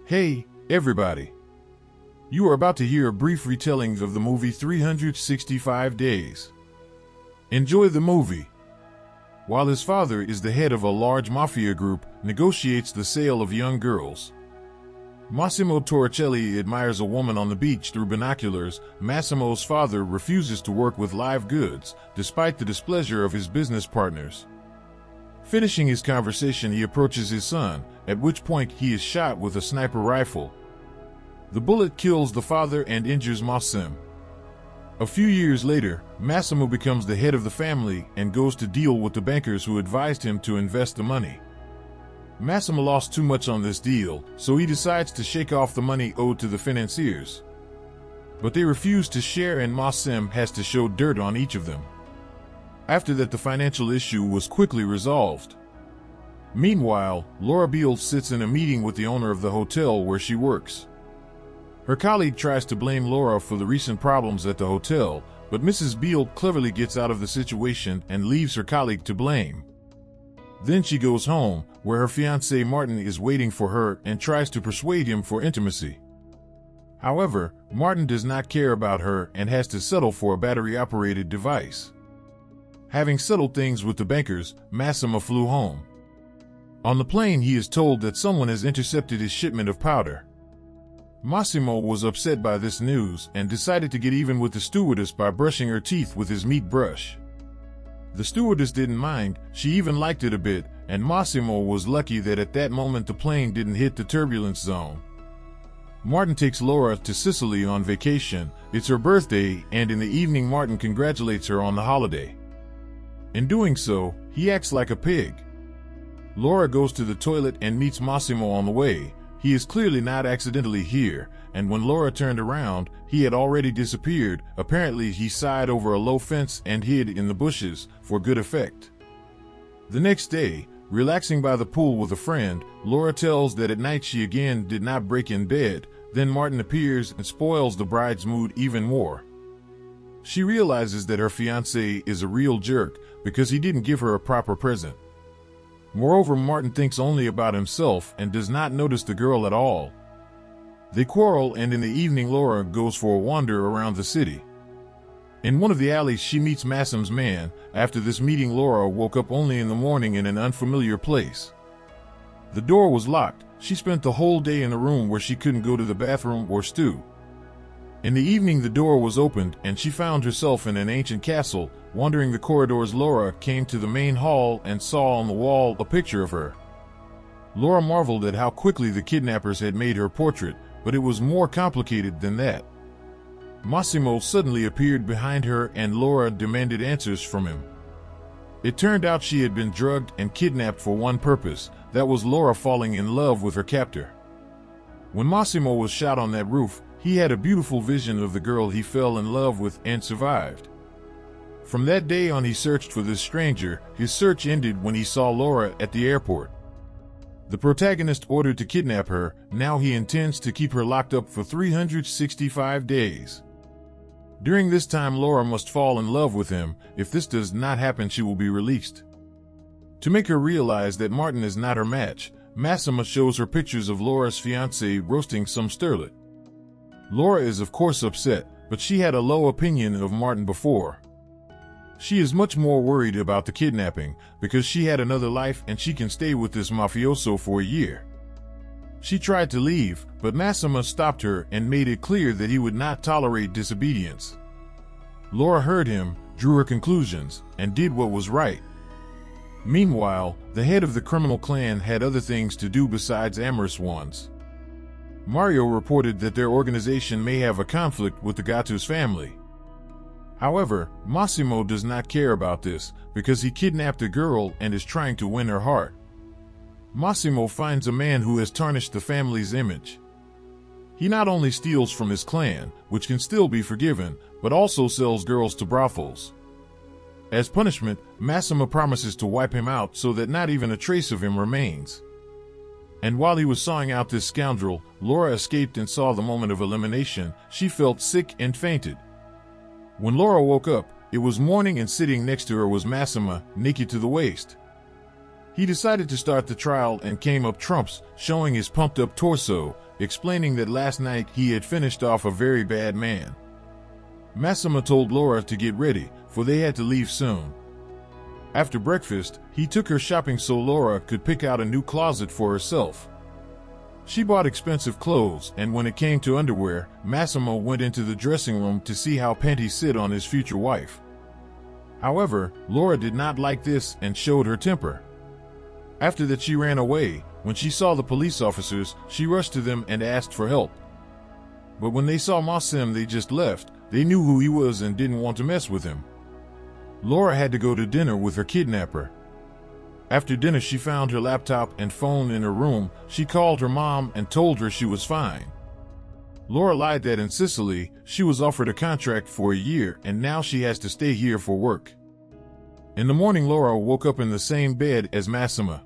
Hey, everybody. You are about to hear a brief retelling of the movie 365 Days. Enjoy the movie. While his father is the head of a large mafia group, negotiates the sale of young girls. Massimo Toricelli admires a woman on the beach through binoculars. Massimo's father refuses to work with live goods, despite the displeasure of his business partners. Finishing his conversation, he approaches his son, at which point he is shot with a sniper rifle. The bullet kills the father and injures Massimo. A few years later, Massimo becomes the head of the family and goes to deal with the bankers who advised him to invest the money. Massimo lost too much on this deal, so he decides to shake off the money owed to the financiers. But they refuse to share, and Massimo has to show dirt on each of them. After that, the financial issue was quickly resolved. Meanwhile, Laura Beale sits in a meeting with the owner of the hotel where she works. Her colleague tries to blame Laura for the recent problems at the hotel, but Mrs. Beale cleverly gets out of the situation and leaves her colleague to blame. Then she goes home, where her fiancé Martin is waiting for her and tries to persuade him for intimacy. However, Martin does not care about her and has to settle for a battery-operated device. Having settled things with the bankers, Massimo flew home. On the plane, he is told that someone has intercepted his shipment of powder. Massimo was upset by this news and decided to get even with the stewardess by brushing her teeth with his meat brush. The stewardess didn't mind, she even liked it a bit, and Massimo was lucky that at that moment the plane didn't hit the turbulence zone. Martin takes Laura to Sicily on vacation. It's her birthday, and in the evening Martin congratulates her on the holiday. In doing so, he acts like a pig. Laura goes to the toilet and meets Massimo on the way. He is clearly not accidentally here, and when Laura turned around, he had already disappeared. Apparently, he sighed over a low fence and hid in the bushes, for good effect. The next day, relaxing by the pool with a friend, Laura tells that at night she again did not break in bed. Then Martin appears and spoils the bride's mood even more. She realizes that her fiancé is a real jerk because he didn't give her a proper present. Moreover, Martin thinks only about himself and does not notice the girl at all. They quarrel, and in the evening Laura goes for a wander around the city. In one of the alleys she meets Massimo's man. After this meeting, Laura woke up only in the morning in an unfamiliar place. The door was locked. She spent the whole day in a room where she couldn't go to the bathroom or stew. In the evening the door was opened and she found herself in an ancient castle. Wandering the corridors, Laura came to the main hall and saw on the wall a picture of her. Laura marveled at how quickly the kidnappers had made her portrait, but it was more complicated than that. Massimo suddenly appeared behind her and Laura demanded answers from him. It turned out she had been drugged and kidnapped for one purpose, that was Laura falling in love with her captor. When Massimo was shot on that roof, he had a beautiful vision of the girl he fell in love with and survived. From that day on, he searched for this stranger. His search ended when he saw Laura at the airport. The protagonist ordered to kidnap her. Now he intends to keep her locked up for 365 days. During this time, Laura must fall in love with him. If this does not happen, she will be released. To make her realize that Martin is not her match, Massimo shows her pictures of Laura's fiancé roasting some sterlet. Laura is of course upset, but she had a low opinion of Martin before. She is much more worried about the kidnapping because she had another life and she can stay with this mafioso for a year. She tried to leave, but Massimo stopped her and made it clear that he would not tolerate disobedience. Laura heard him, drew her conclusions, and did what was right. Meanwhile, the head of the criminal clan had other things to do besides amorous ones. Mario reported that their organization may have a conflict with the Gattu's family. However, Massimo does not care about this because he kidnapped a girl and is trying to win her heart. Massimo finds a man who has tarnished the family's image. He not only steals from his clan, which can still be forgiven, but also sells girls to brothels. As punishment, Massimo promises to wipe him out so that not even a trace of him remains. And while he was sawing out this scoundrel, Laura escaped and saw the moment of elimination. She felt sick and fainted. When Laura woke up, it was morning and sitting next to her was Massimo, naked to the waist. He decided to start the trial and came up trumps, showing his pumped-up torso. explaining that last night he had finished off a very bad man. Massimo told Laura to get ready, for they had to leave soon. After breakfast, he took her shopping so Laura could pick out a new closet for herself. She bought expensive clothes, and when it came to underwear, Massimo went into the dressing room to see how panties sit on his future wife. However, Laura did not like this and showed her temper. After that, she ran away. When she saw the police officers, she rushed to them and asked for help. But when they saw Massimo, they just left. They knew who he was and didn't want to mess with him. Laura had to go to dinner with her kidnapper. After dinner, she found her laptop and phone in her room. She called her mom and told her she was fine. Laura lied that in Sicily, she was offered a contract for a year and now she has to stay here for work. In the morning, Laura woke up in the same bed as Massimo.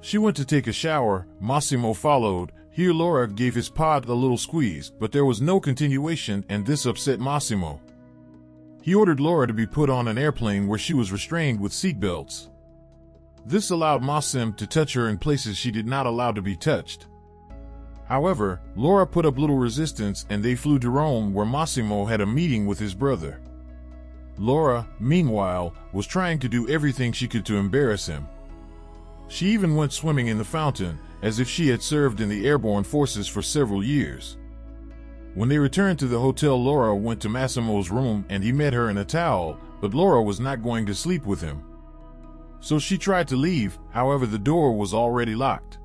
She went to take a shower. Massimo followed. Here Laura gave his pod a little squeeze, but there was no continuation, and this upset Massimo. He ordered Laura to be put on an airplane where she was restrained with seatbelts. This allowed Massimo to touch her in places she did not allow to be touched. However, Laura put up little resistance and they flew to Rome, where Massimo had a meeting with his brother. Laura, meanwhile, was trying to do everything she could to embarrass him. She even went swimming in the fountain, as if she had served in the airborne forces for several years. When they returned to the hotel, Laura went to Massimo's room and he met her in a towel, but Laura was not going to sleep with him. So she tried to leave, however the door was already locked.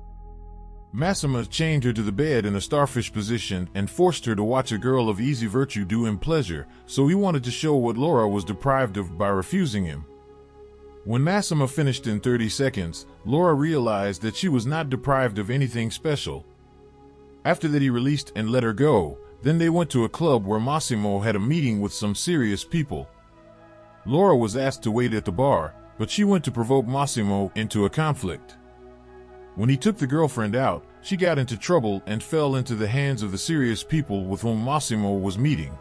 Massimo chained her to the bed in a starfish position and forced her to watch a girl of easy virtue do him pleasure, so he wanted to show what Laura was deprived of by refusing him. When Massimo finished in 30 seconds, Laura realized that she was not deprived of anything special. After that, he released and let her go. Then they went to a club where Massimo had a meeting with some serious people. Laura was asked to wait at the bar, but she went to provoke Massimo into a conflict. When he took the girlfriend out, she got into trouble and fell into the hands of the serious people with whom Massimo was meeting.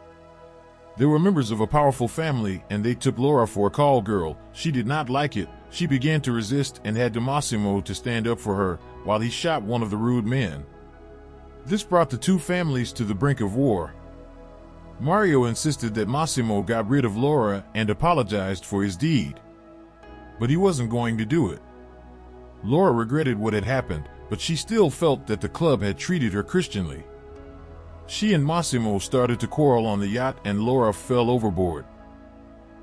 They were members of a powerful family and they took Laura for a call girl. She did not like it. She began to resist and had Massimo to stand up for her while he shot one of the rude men. This brought the two families to the brink of war. Mario insisted that Massimo got rid of Laura and apologized for his deed. But he wasn't going to do it. Laura regretted what had happened, but she still felt that the club had treated her Christianly. She and Massimo started to quarrel on the yacht and Laura fell overboard.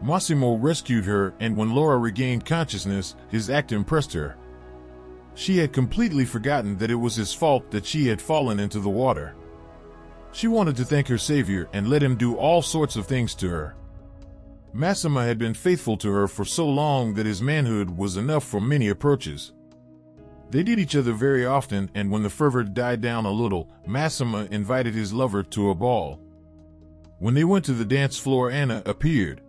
Massimo rescued her, and when Laura regained consciousness, his act impressed her. She had completely forgotten that it was his fault that she had fallen into the water. She wanted to thank her savior and let him do all sorts of things to her. Massimo had been faithful to her for so long that his manhood was enough for many approaches. They did each other very often, and when the fervor died down a little, Massimo invited his lover to a ball. When they went to the dance floor, Anna appeared.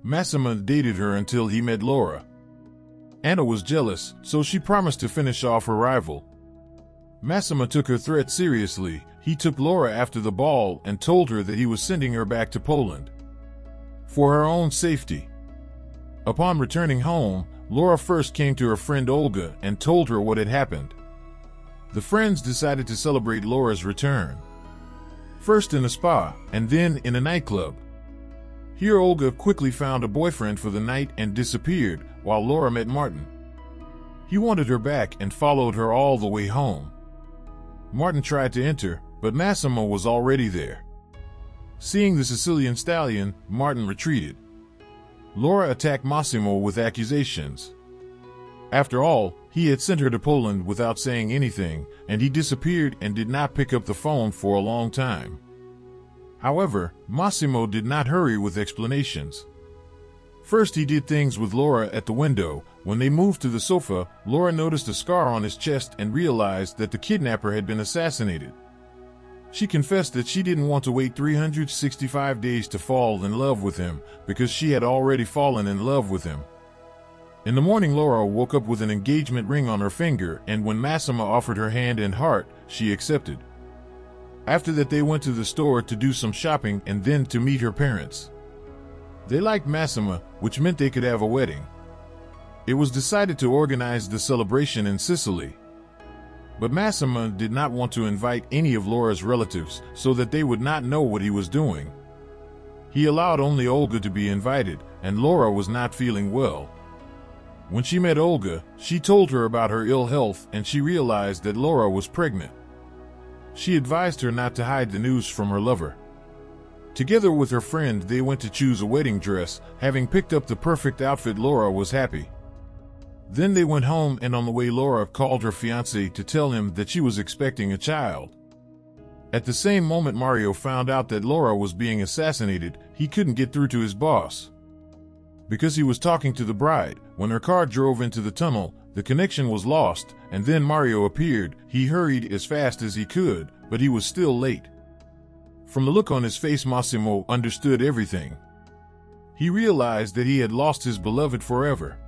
Massimo dated her until he met Laura. Anna was jealous, so she promised to finish off her rival. Massimo took her threat seriously. He took Laura after the ball and told her that he was sending her back to Poland for her own safety. Upon returning home, Laura first came to her friend Olga and told her what had happened. The friends decided to celebrate Laura's return. First in a spa, and then in a nightclub. Here Olga quickly found a boyfriend for the night and disappeared, while Laura met Martin. He wanted her back and followed her all the way home. Martin tried to enter, but Massimo was already there. Seeing the Sicilian stallion, Martin retreated. Laura attacked Massimo with accusations. After all, he had sent her to Poland without saying anything, and he disappeared and did not pick up the phone for a long time. However, Massimo did not hurry with explanations. First, he did things with Laura at the window. When they moved to the sofa, Laura noticed a scar on his chest and realized that the kidnapper had been assassinated. She confessed that she didn't want to wait 365 days to fall in love with him, because she had already fallen in love with him. In the morning, Laura woke up with an engagement ring on her finger, and when Massimo offered her hand and heart, she accepted. After that, they went to the store to do some shopping and then to meet her parents. They liked Massimo, which meant they could have a wedding. It was decided to organize the celebration in Sicily. But Massimo did not want to invite any of Laura's relatives so that they would not know what he was doing. He allowed only Olga to be invited, and Laura was not feeling well. When she met Olga, she told her about her ill health and she realized that Laura was pregnant. She advised her not to hide the news from her lover. Together with her friend, they went to choose a wedding dress. Having picked up the perfect outfit, Laura was happy. Then they went home, and on the way Laura called her fiancé to tell him that she was expecting a child. At the same moment Mario found out that Laura was being assassinated. He couldn't get through to his boss because he was talking to the bride. When her car drove into the tunnel, the connection was lost, and then Mario appeared. He hurried as fast as he could, but he was still late. From the look on his face, Massimo understood everything. He realized that he had lost his beloved forever.